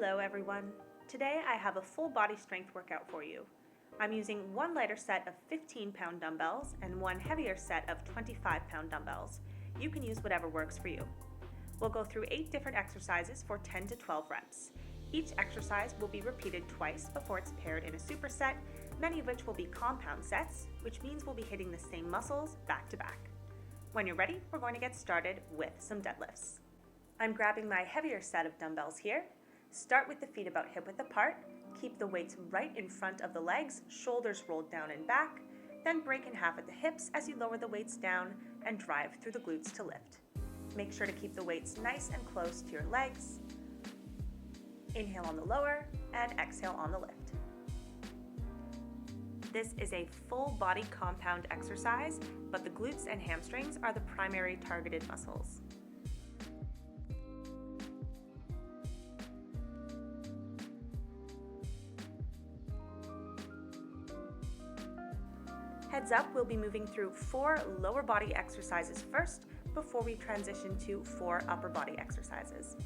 Hello everyone. Today I have a full body strength workout for you. I'm using one lighter set of 15-pound dumbbells and one heavier set of 25-pound dumbbells. You can use whatever works for you. We'll go through 8 different exercises for 10 to 12 reps. Each exercise will be repeated twice before it's paired in a superset, many of which will be compound sets, which means we'll be hitting the same muscles back to back. When you're ready, we're going to get started with some deadlifts. I'm grabbing my heavier set of dumbbells here. Start with the feet about hip width apart, keep the weights right in front of the legs, shoulders rolled down and back, then break in half at the hips as you lower the weights down and drive through the glutes to lift. Make sure to keep the weights nice and close to your legs. Inhale on the lower and exhale on the lift. This is a full body compound exercise, but the glutes and hamstrings are the primary targeted muscles. Heads up, we'll be moving through 4 lower body exercises first before we transition to 4 upper body exercises.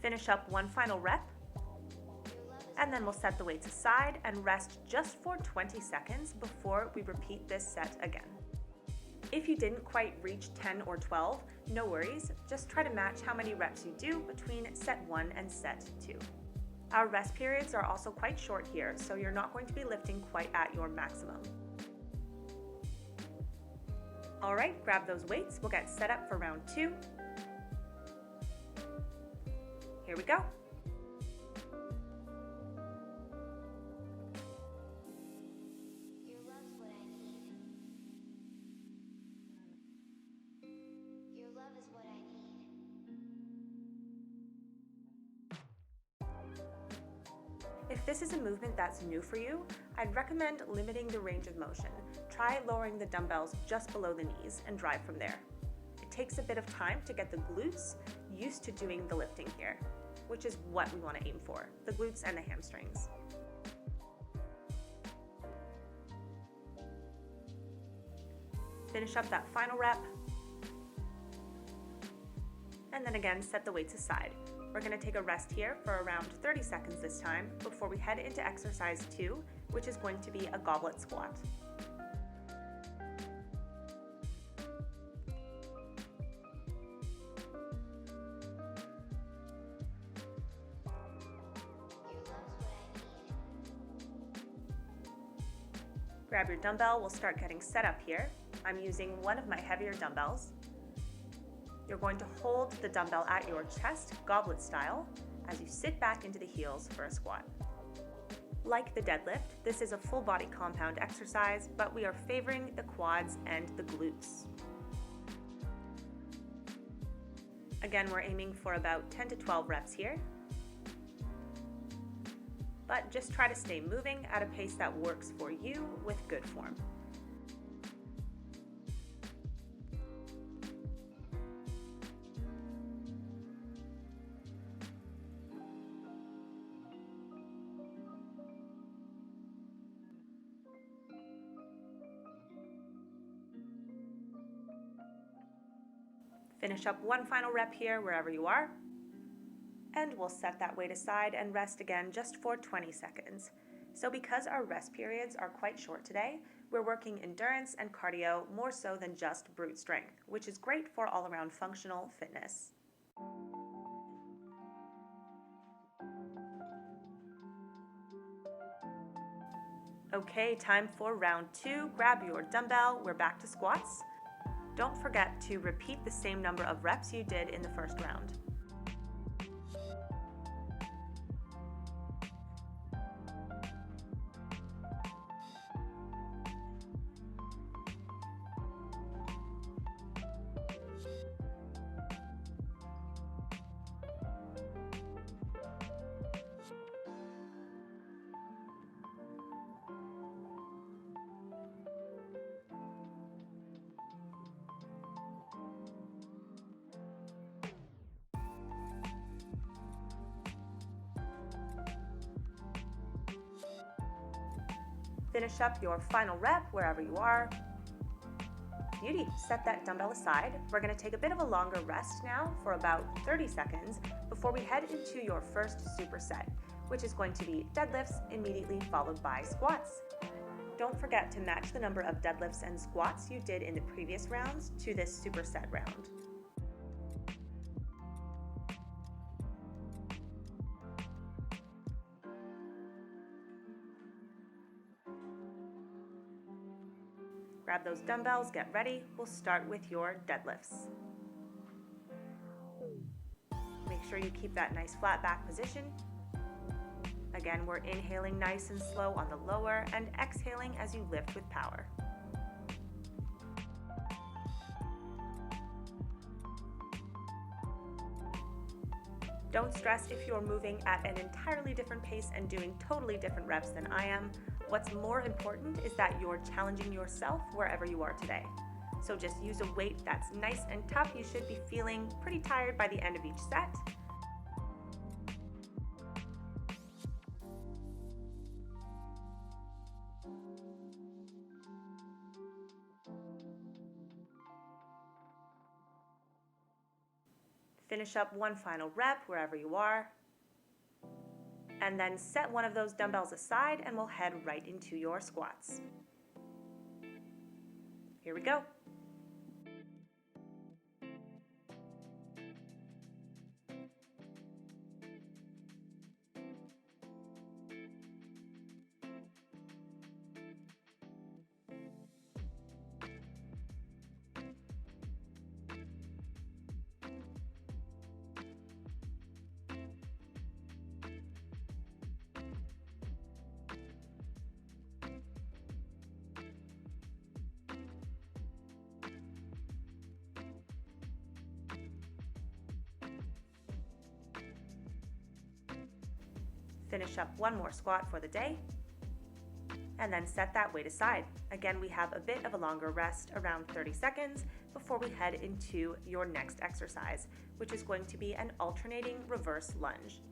Finish up one final rep, and then we'll set the weights aside and rest just for 20 seconds before we repeat this set again. If you didn't quite reach 10 or 12, no worries, just try to match how many reps you do between set 1 and set 2. Our rest periods are also quite short here, so you're not going to be lifting quite at your maximum. Alright, grab those weights, we'll get set up for round 2. Here we go. If this is a movement that's new for you, I'd recommend limiting the range of motion. Try lowering the dumbbells just below the knees and drive from there. It takes a bit of time to get the glutes used to doing the lifting here, which is what we want to aim for, the glutes and the hamstrings. Finish up that final rep, and then again set the weights aside. We're going to take a rest here for around 30 seconds this time before we head into exercise 2, which is going to be a goblet squat. Grab your dumbbell, we'll start getting set up here. I'm using one of my heavier dumbbells. You're going to hold the dumbbell at your chest, goblet style, as you sit back into the heels for a squat. Like the deadlift, this is a full body compound exercise, but we are favoring the quads and the glutes. Again, we're aiming for about 10 to 12 reps here. But just try to stay moving at a pace that works for you with good form. Finish up one final rep here wherever you are, and we'll set that weight aside and rest again just for 20 seconds. So because our rest periods are quite short today, we're working endurance and cardio more so than just brute strength, which is great for all-around functional fitness. Okay, time for round 2. Grab your dumbbell, we're back to squats. Don't forget to repeat the same number of reps you did in the first round. Finish up your final rep wherever you are. Beauty. Set that dumbbell aside. We're going to take a bit of a longer rest now for about 30 seconds before we head into your first superset, which is going to be deadlifts immediately followed by squats. Don't forget to match the number of deadlifts and squats you did in the previous rounds to this superset round. Grab those dumbbells, get ready. We'll start with your deadlifts. Make sure you keep that nice flat back position. Again, we're inhaling nice and slow on the lower and exhaling as you lift with power. Don't stress if you're moving at an entirely different pace and doing totally different reps than I am. What's more important is that you're challenging yourself wherever you are today. So just use a weight that's nice and tough. You should be feeling pretty tired by the end of each set. Finish up one final rep wherever you are. And then set one of those dumbbells aside and we'll head right into your squats. Here we go. Finish up one more squat for the day, and then set that weight aside. Again, we have a bit of a longer rest, around 30 seconds, before we head into your next exercise, which is going to be an alternating reverse lunge.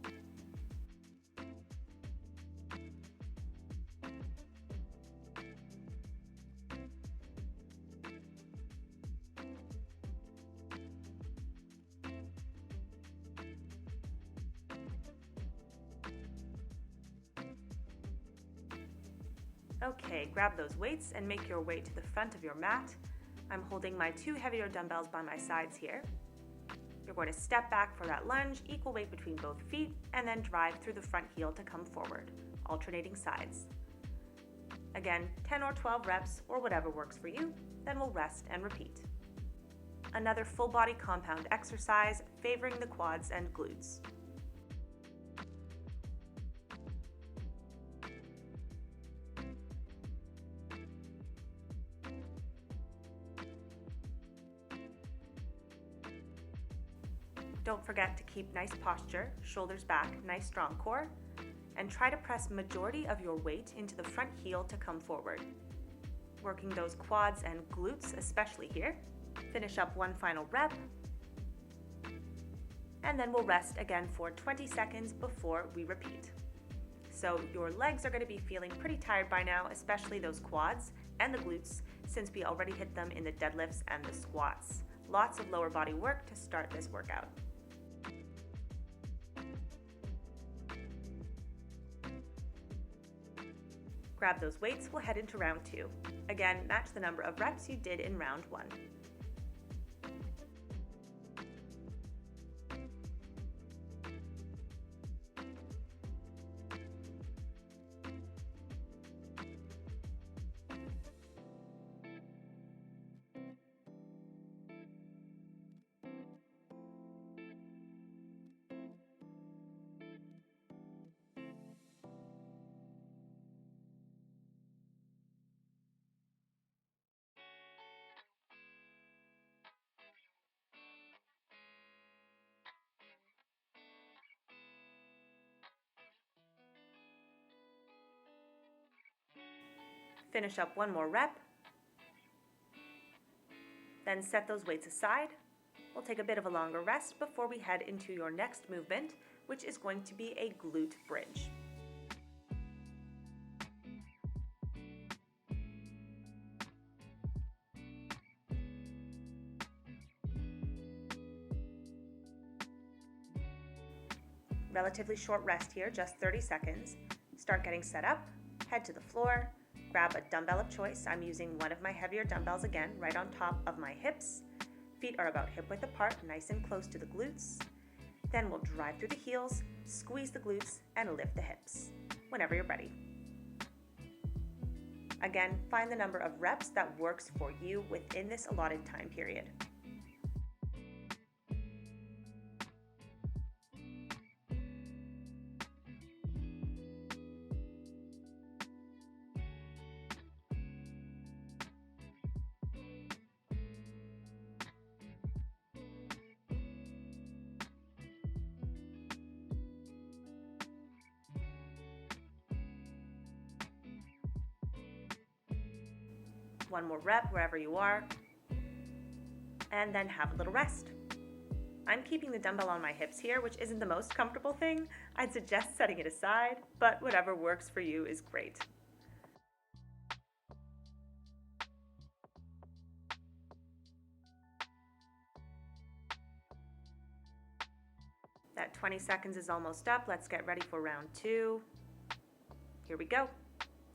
Okay, grab those weights and make your way to the front of your mat. I'm holding my two heavier dumbbells by my sides here. You're going to step back for that lunge, equal weight between both feet, and then drive through the front heel to come forward, alternating sides. Again, 10 or 12 reps or whatever works for you, then we'll rest and repeat. Another full body compound exercise favoring the quads and glutes. Don't forget to keep nice posture, shoulders back, nice strong core, and try to press majority of your weight into the front heel to come forward. Working those quads and glutes, especially here. Finish up one final rep, and then we'll rest again for 20 seconds before we repeat. So your legs are going to be feeling pretty tired by now, especially those quads and the glutes, since we already hit them in the deadlifts and the squats. Lots of lower body work to start this workout. Grab those weights, we'll head into round 2. Again, match the number of reps you did in round 1. Finish up one more rep, then set those weights aside. We'll take a bit of a longer rest before we head into your next movement, which is going to be a glute bridge. Relatively short rest here, just 30 seconds. Start getting set up, head to the floor, grab a dumbbell of choice. I'm using one of my heavier dumbbells again, right on top of my hips. Feet are about hip width apart, nice and close to the glutes. Then we'll drive through the heels, squeeze the glutes, and lift the hips, whenever you're ready. Again, find the number of reps that works for you within this allotted time period. One more rep wherever you are, and then have a little rest. I'm keeping the dumbbell on my hips here, which isn't the most comfortable thing. I'd suggest setting it aside, but whatever works for you is great. That 20 seconds is almost up. Let's get ready for round 2. Here we go.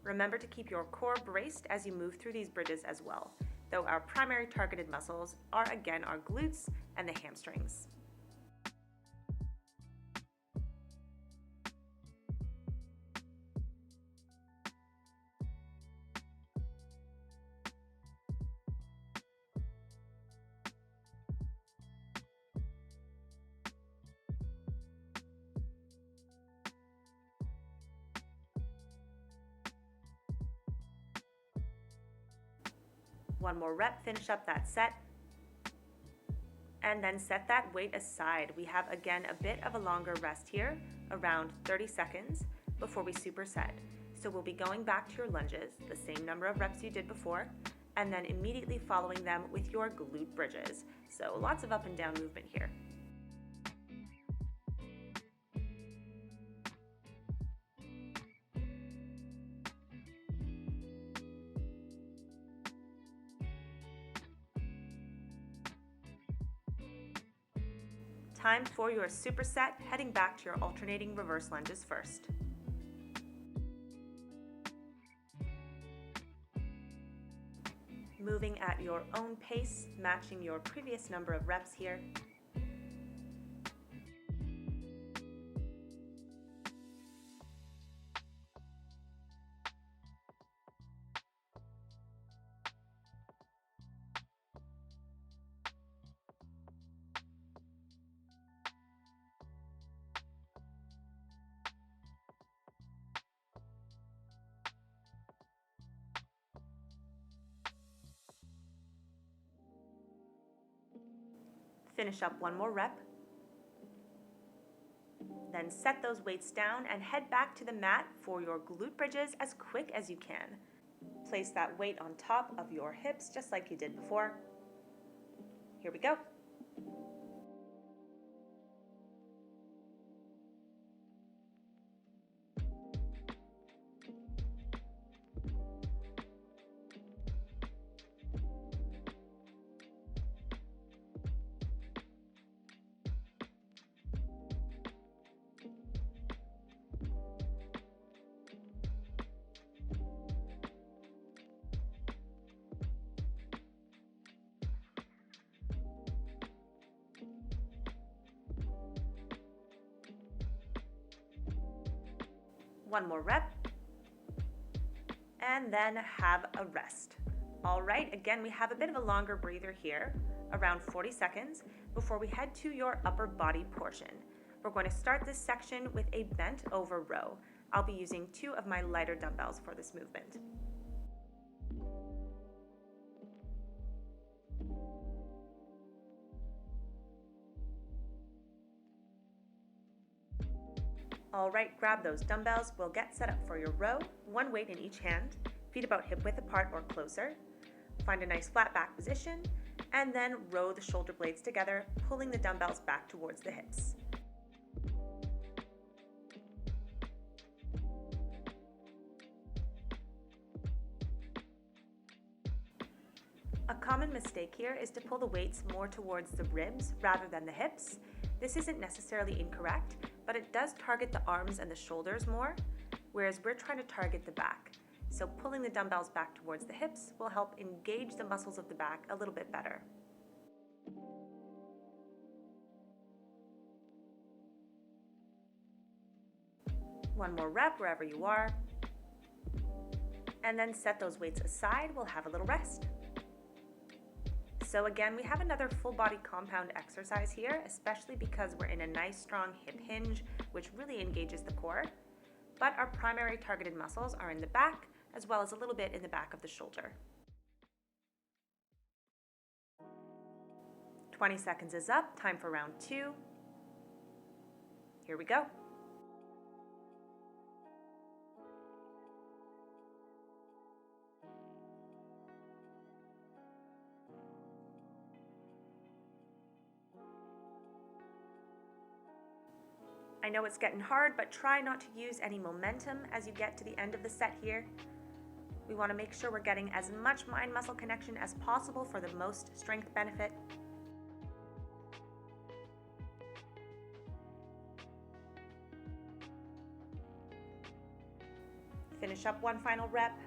Remember to keep your core braced as you move through these bridges as well, though our primary targeted muscles are again our glutes and the hamstrings. One more rep, finish up that set, and then set that weight aside. We have again a bit of a longer rest here, around 30 seconds before we superset. So we'll be going back to your lunges, the same number of reps you did before, and then immediately following them with your glute bridges. So lots of up and down movement here. Time for your superset, heading back to your alternating reverse lunges first. Moving at your own pace, matching your previous number of reps here. Finish up one more rep. Then set those weights down and head back to the mat for your glute bridges as quick as you can. Place that weight on top of your hips just like you did before. Here we go. One more rep, and then have a rest. All right, again, we have a bit of a longer breather here, around 40 seconds, before we head to your upper body portion. We're going to start this section with a bent over row. I'll be using 2 of my lighter dumbbells for this movement. All right, grab those dumbbells. We'll get set up for your row, one weight in each hand, feet about hip width apart or closer. Find a nice flat back position, and then row the shoulder blades together, pulling the dumbbells back towards the hips. A common mistake here is to pull the weights more towards the ribs rather than the hips. This isn't necessarily incorrect, but but it does target the arms and the shoulders more, whereas we're trying to target the back. So pulling the dumbbells back towards the hips will help engage the muscles of the back a little bit better. One more rep wherever you are. And then set those weights aside. We'll have a little rest. So again, we have another full body compound exercise here, especially because we're in a nice strong hip hinge, which really engages the core. But our primary targeted muscles are in the back, as well as a little bit in the back of the shoulder. 20 seconds is up, time for round 2. Here we go. I know it's getting hard, but try not to use any momentum as you get to the end of the set here. We want to make sure we're getting as much mind-muscle connection as possible for the most strength benefit. Finish up one final rep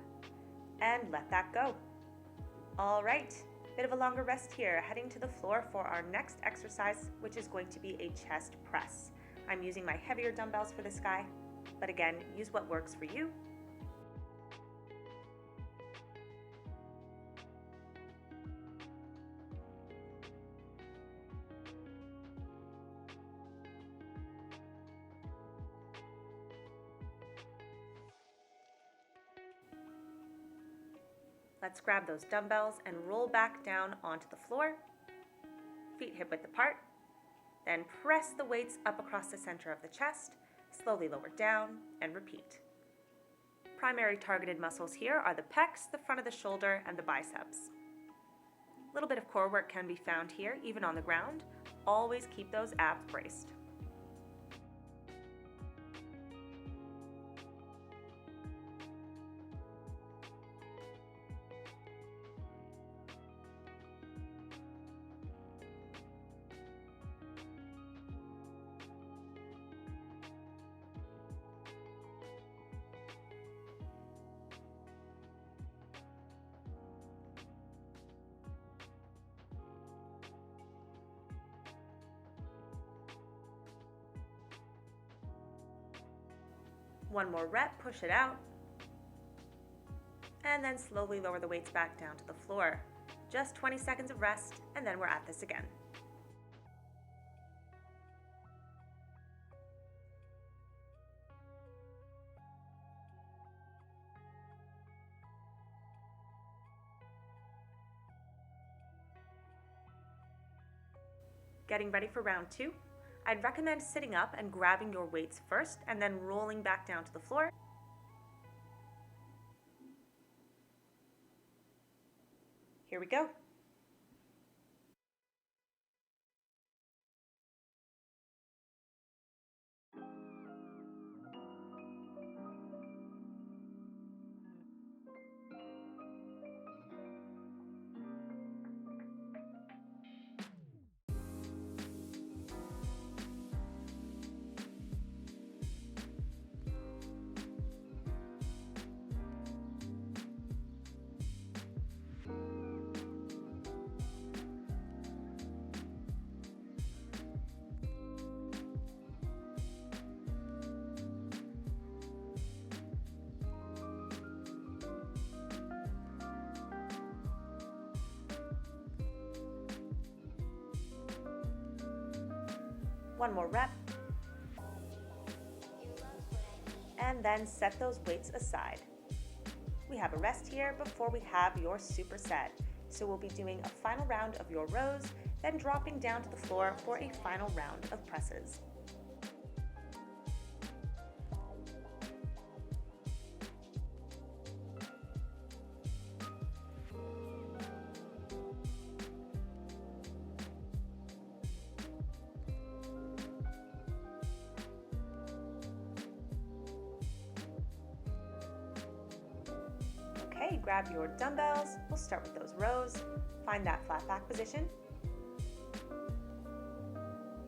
and let that go. All right, bit of a longer rest here, heading to the floor for our next exercise, which is going to be a chest press. I'm using my heavier dumbbells for this guy, but again, use what works for you. Let's grab those dumbbells and roll back down onto the floor, feet hip width apart. Then press the weights up across the center of the chest, slowly lower down, and repeat. Primary targeted muscles here are the pecs, the front of the shoulder, and the biceps. A little bit of core work can be found here, even on the ground. Always keep those abs braced. One more rep, push it out, and then slowly lower the weights back down to the floor. Just 20 seconds of rest, and then we're at this again. Getting ready for round 2. I'd recommend sitting up and grabbing your weights first and then rolling back down to the floor. Here we go. One more rep. And then set those weights aside. We have a rest here before we have your superset. So we'll be doing a final round of your rows, then dropping down to the floor for a final round of presses. Okay, grab your dumbbells. We'll start with those rows. Find that flat back position.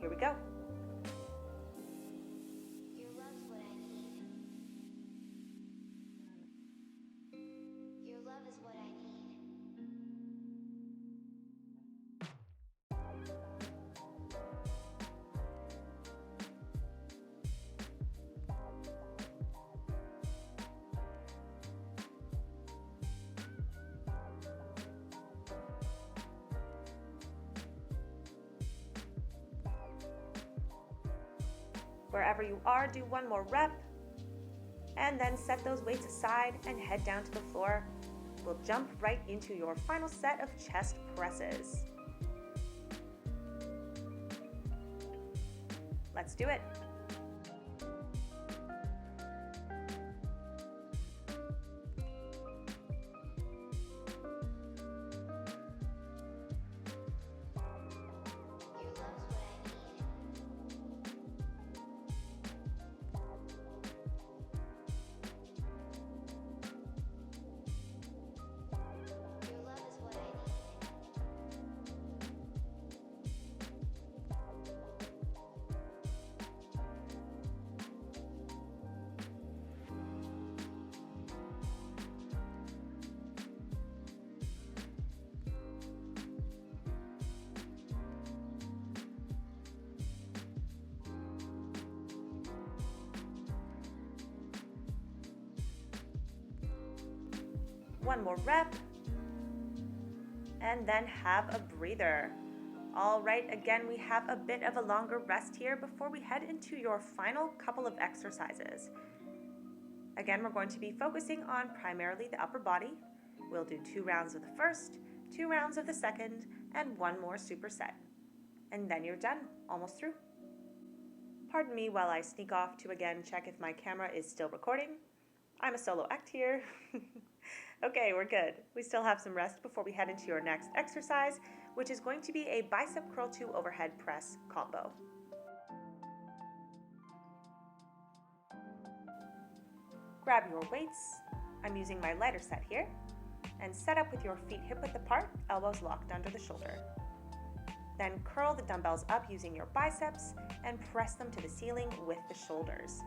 Here we go. Wherever you are, do one more rep, and then set those weights aside and head down to the floor. We'll jump right into your final set of chest presses. Let's do it. One more rep, and then have a breather. All right, again, we have a bit of a longer rest here before we head into your final couple of exercises. Again, we're going to be focusing on primarily the upper body. We'll do 2 rounds of the first, 2 rounds of the second, and 1 more superset. And then you're done, almost through. Pardon me while I sneak off to again check if my camera is still recording. I'm a solo act here. Okay, we're good. We still have some rest before we head into your next exercise, which is going to be a bicep curl to overhead press combo. Grab your weights. I'm using my lighter set here, and set up with your feet hip-width apart, elbows locked under the shoulder. Then curl the dumbbells up using your biceps and press them to the ceiling with the shoulders.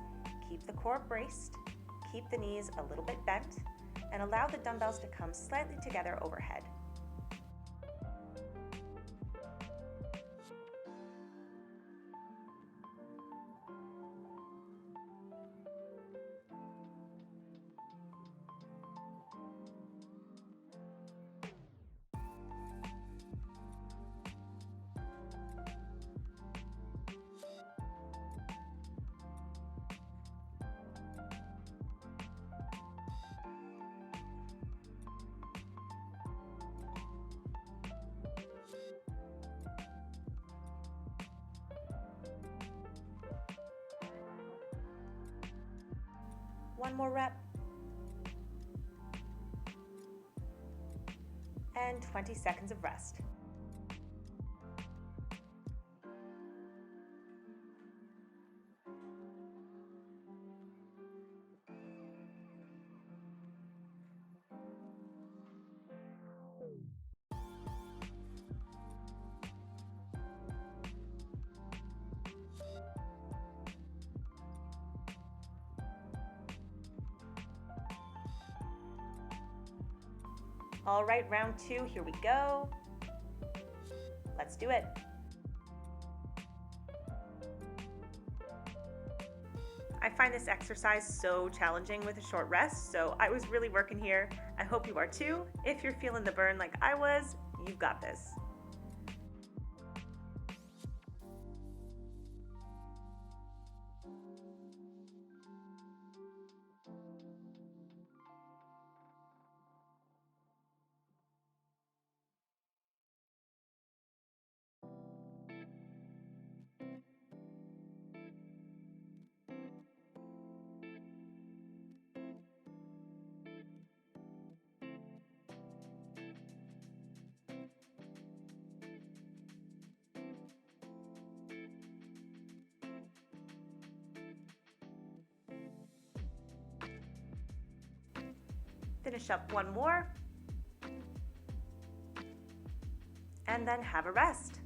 Keep the core braced, keep the knees a little bit bent, and allow the dumbbells to come slightly together overhead. One more rep, and 20 seconds of rest. All right, round 2, here we go. Let's do it. I find this exercise so challenging with a short rest, so I was really working here. I hope you are too. If you're feeling the burn like I was, you've got this. Finish up one more, and then have a rest.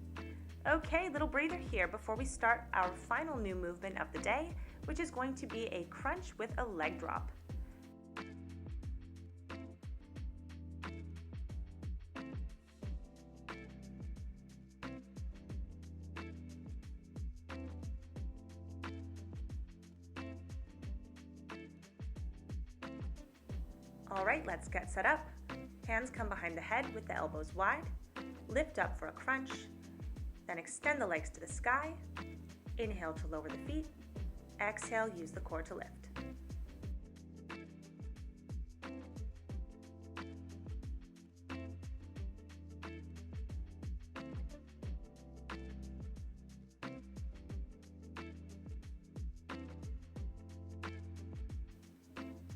Okay, little breather here before we start our final new movement of the day, which is going to be a crunch with a leg drop. All right, let's get set up. Hands come behind the head with the elbows wide. Lift up for a crunch. Then extend the legs to the sky. Inhale to lower the feet. Exhale, use the core to lift.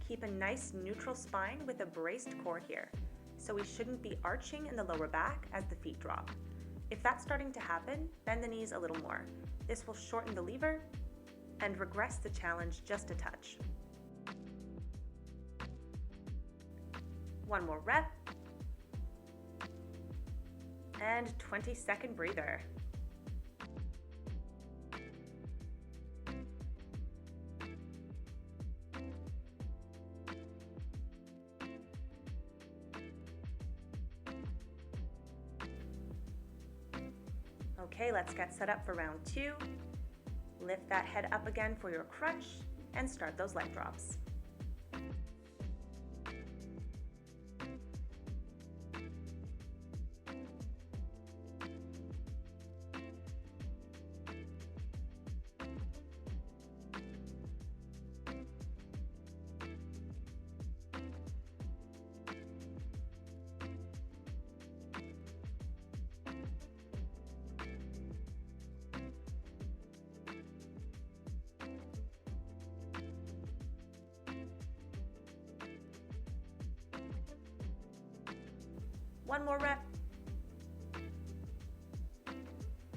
Keep a nice neutral spine with a braced core here, so we shouldn't be arching in the lower back as the feet drop. If that's starting to happen, bend the knees a little more. This will shorten the lever and regress the challenge just a touch. One more rep. And 20-second breather. Okay, let's get set up for round 2. Lift that head up again for your crunch and start those leg drops. One more rep.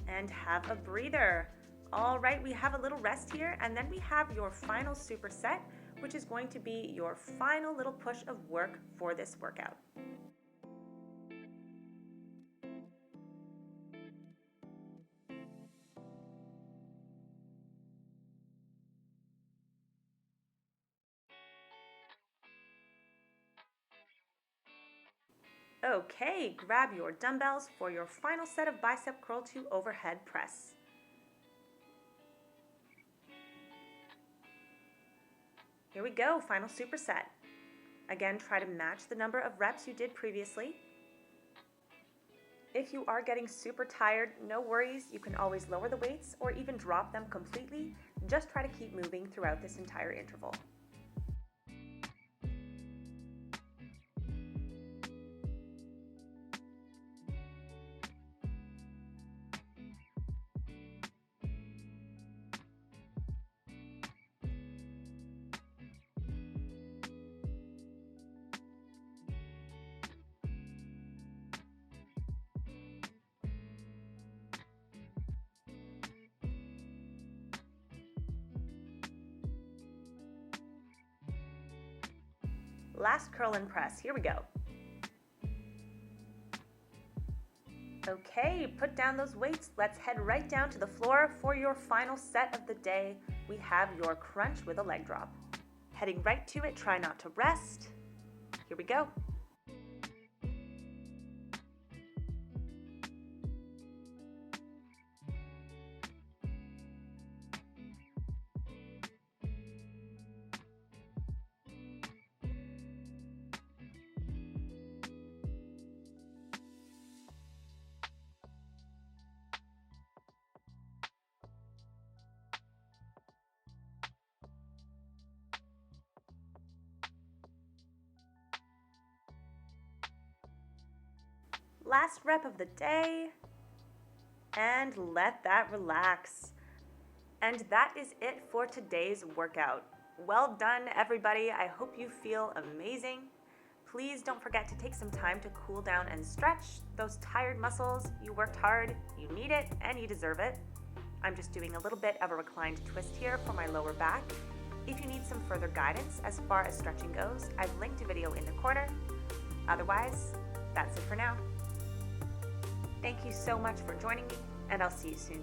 And have a breather. All right, we have a little rest here, and then we have your final superset, which is going to be your final little push of work for this workout. Okay, grab your dumbbells for your final set of bicep curl to overhead press. Here we go, final superset. Again, try to match the number of reps you did previously. If you are getting super tired, no worries, you can always lower the weights or even drop them completely. Just try to keep moving throughout this entire interval. Last curl and press, here we go. Okay, put down those weights. Let's head right down to the floor for your final set of the day. We have your crunch with a leg drop. Heading right to it, try not to rest. Here we go. Last rep of the day, and let that relax. And that is it for today's workout. Well done, everybody. I hope you feel amazing. Please don't forget to take some time to cool down and stretch those tired muscles. You worked hard, you need it, and you deserve it. I'm just doing a little bit of a reclined twist here for my lower back. If you need some further guidance as far as stretching goes, I've linked a video in the corner. Otherwise, that's it for now. Thank you so much for joining me, and I'll see you soon.